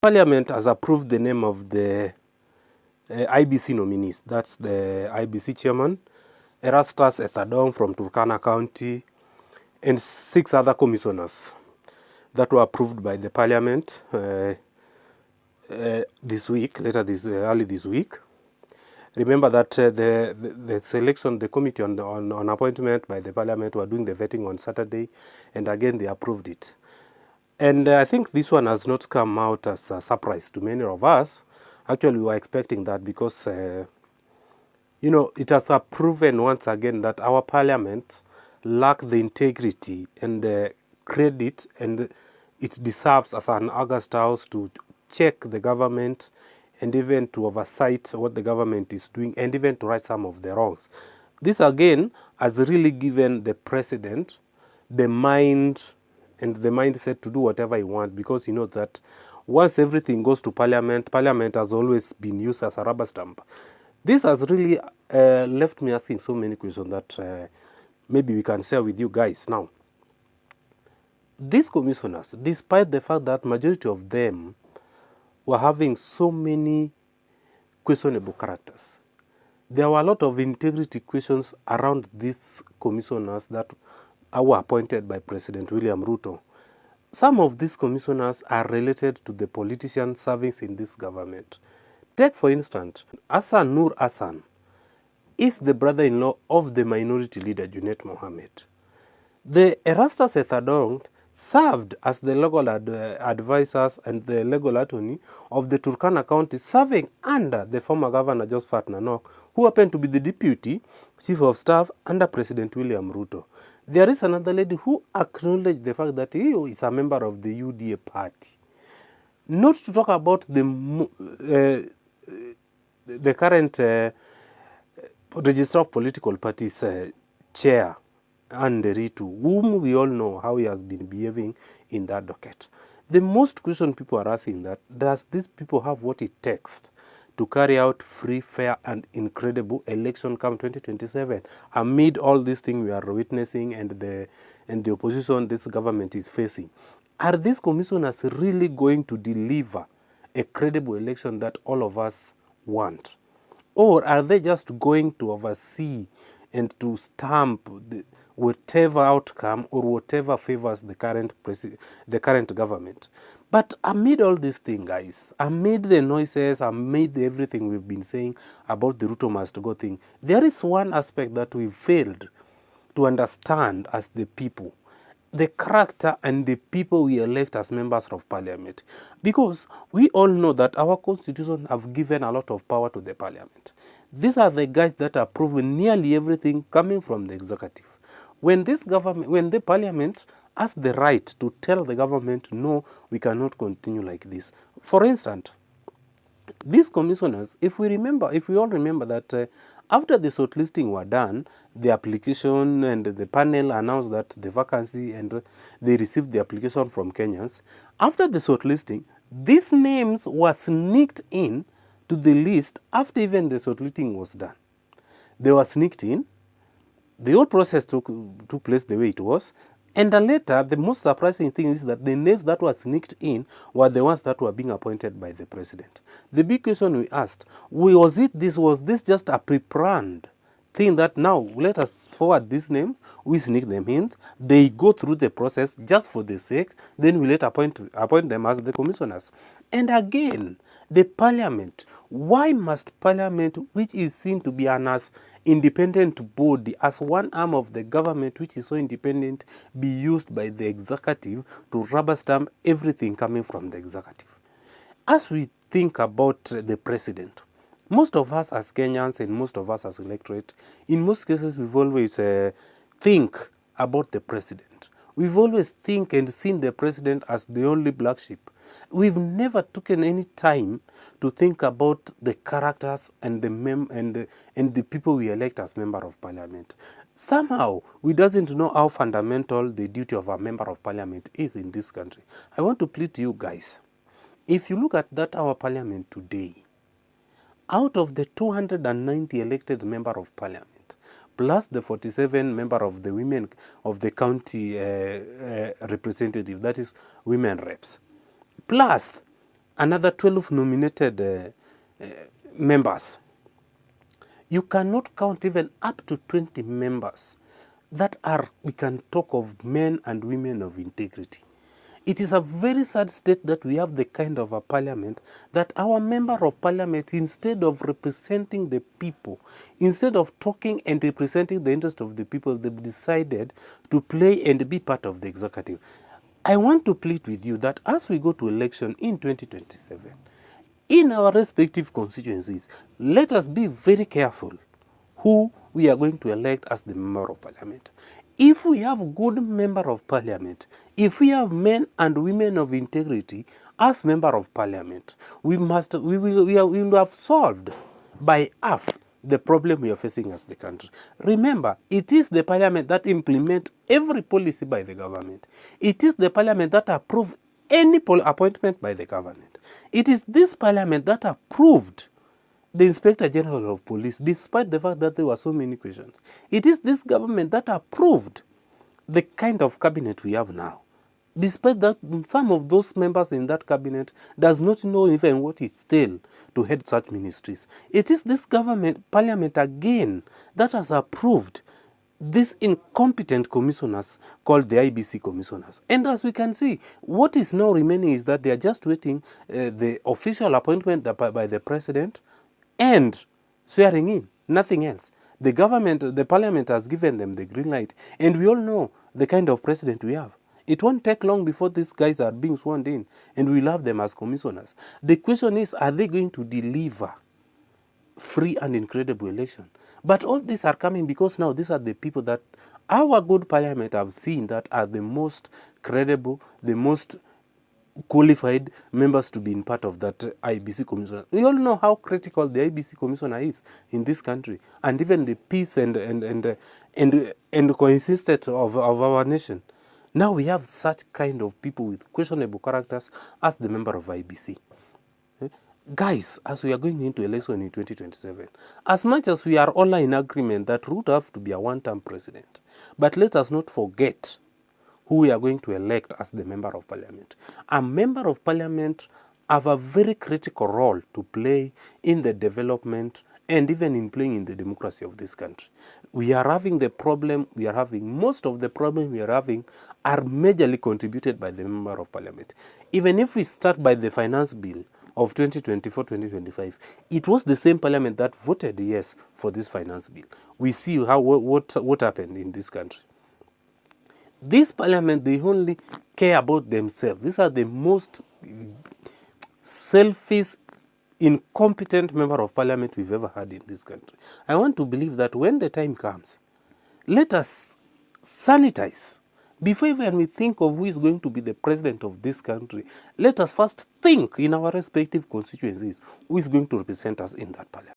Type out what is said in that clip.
Parliament has approved the name of the IEBC nominees. That's the IEBC chairman, Erastus Ethadong from Turkana County, and 6 other commissioners that were approved by the Parliament this week, early this week. Remember that the selection, the committee on appointment by the Parliament were doing the vetting on Saturday, and again they approved it. And I think this one has not come out as a surprise to many of us. Actually, we were expecting that because, you know, it has proven once again that our Parliament lacks the integrity and the credit and it deserves as an August House to check the government and even to oversight what the government is doing and even to right some of the wrongs. This again has really given the president the mind and the mindset to do whatever he wants, because you know that once everything goes to Parliament, Parliament has always been used as a rubber stamp. This has really left me asking so many questions that maybe we can share with you guys now. These commissioners, despite the fact that majority of them were having so many questionable characters, there were a lot of integrity questions around these commissioners that were appointed by President William Ruto. Some of these commissioners are related to the politicians serving in this government. Take for instance, Hassan Nur Hassan is the brother-in-law of the minority leader Junet Mohammed. The Erastus Ethadong served as the legal advisors and the legal attorney of the Turkana County, serving under the former governor Josephat Nanok, who happened to be the deputy chief of staff under President William Ruto. There is another lady who acknowledged the fact that he is a member of the UDA party. Not to talk about the current Register of Political Parties chair, and Ritu, whom we all know how he has been behaving in that docket. The most question people are asking that, does these people have what it takes to carry out free, fair, and incredible election come 2027 amid all these things we are witnessing and the opposition this government is facing? Are these commissioners really going to deliver a credible election that all of us want? Or are they just going to oversee and to stamp whatever outcome or whatever favors the current government? But amid all these things, guys, amid the noises, amid everything we've been saying about the Ruto must go thing, there is one aspect that we failed to understand as the people: the character and the people we elect as members of Parliament. Because we all know that our constitution have given a lot of power to the Parliament. These are the guys that approve nearly everything coming from the executive. When the Parliament has the right to tell the government, no, we cannot continue like this. For instance, these commissioners, if we all remember that after the shortlisting were done, the application and the panel announced that the vacancy, and they received the application from Kenyans. After the shortlisting, these names were sneaked in to the list after even the shortlisting was done. They were sneaked in. The whole process took place the way it was. And later, the most surprising thing is that the names that were sneaked in were the ones that were being appointed by the president. The big question we asked, was this just a pre-planned thing that now let us forward this name, we sneak them in, they go through the process just for the sake, then we later appoint them as the commissioners? And again, the Parliament, why must Parliament, which is seen to be an as independent body, as one arm of the government which is so independent, be used by the executive to rubber stamp everything coming from the executive? As we think about the president, most of us as Kenyans and most of us as electorate, in most cases we've always think about the president. We've always think and seen the president as the only black sheep. We've never taken any time to think about the characters and the people we elect as member of Parliament. Somehow, we doesn't know how fundamental the duty of a member of Parliament is in this country. I want to plead to you guys, if you look at our Parliament today, out of the 290 elected member of Parliament, plus the 47 member of the women of the county representative, that is women reps, plus another 12 nominated members. You cannot count even up to 20 members that are, we can talk of men and women of integrity. It is a very sad state that we have the kind of a parliament that our member of parliament, instead of representing the people, instead of talking and representing the interest of the people, they've decided to play and be part of the executive. I want to plead with you that as we go to election in 2027, in our respective constituencies, let us be very careful who we are going to elect as the member of parliament. If we have good member of parliament, if we have men and women of integrity as member of parliament, we will have solved by half the problem we are facing as the country. Remember, it is the parliament that implements every policy by the government. It is the parliament that approves any appointment by the government. It is this parliament that approved the Inspector General of Police, despite the fact that there were so many questions. It is this government that approved the kind of cabinet we have now, despite that some of those members in that cabinet does not know even what is still to head such ministries. It is this government, parliament again, that has approved these incompetent commissioners called the IEBC commissioners. And as we can see, what is now remaining is that they are just waiting the official appointment by the president and swearing in, nothing else. The government, the parliament has given them the green light, and we all know the kind of president we have. It won't take long before these guys are being sworn in, and we'll have them as commissioners. The question is, are they going to deliver free and incredible election? But all these are coming because now these are the people that our good parliament have seen that are the most credible, the most qualified members to be in part of that IEBC commissioner. We all know how critical the IEBC commissioner is in this country, and even the peace and coexistence of our nation. Now we have such kind of people with questionable characters as the member of IEBC. Guys, as we are going into election in 2027, as much as we are all in agreement that Ruto have to be a one-term president, but let us not forget who we are going to elect as the member of parliament. A member of parliament have a very critical role to play in the development and even in playing in the democracy of this country. We are having the problem we are having. Most of the problems we are having are majorly contributed by the member of parliament. Even if we start by the finance bill of 2024-2025, it was the same parliament that voted yes for this finance bill. We see how what happened in this country. This parliament, they only care about themselves. These are the most selfish, incompetent member of parliament we've ever had in this country. I want to believe that when the time comes, let us sanitize. Before even we think of who is going to be the president of this country, let us first think in our respective constituencies who is going to represent us in that parliament.